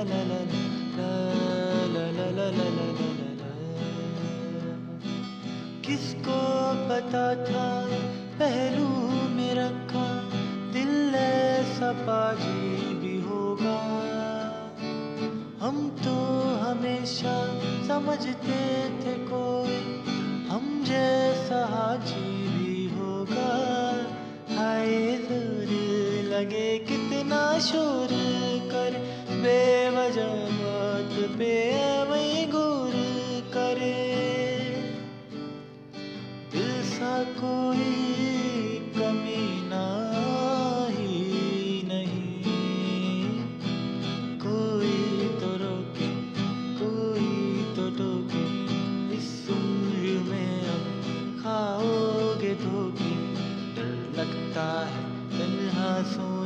ला ला ला ला ला ला ला ला ला ला ला। किसको पता था पहलू में रखा दिल ऐसा पाजी भी होगा। हम तो हमेशा समझते थे कोई हम जैसा हाजी भी होगा। हाय जोर लगे कितना शोर कर बेवजह बात पे वही गौर करे। दिल सा कोई कमी ना ही नहीं। कोई तो रोके कोई तो टोके इस उम्र में अब खाओगे धोखे। डर लगता है तन्हा सोने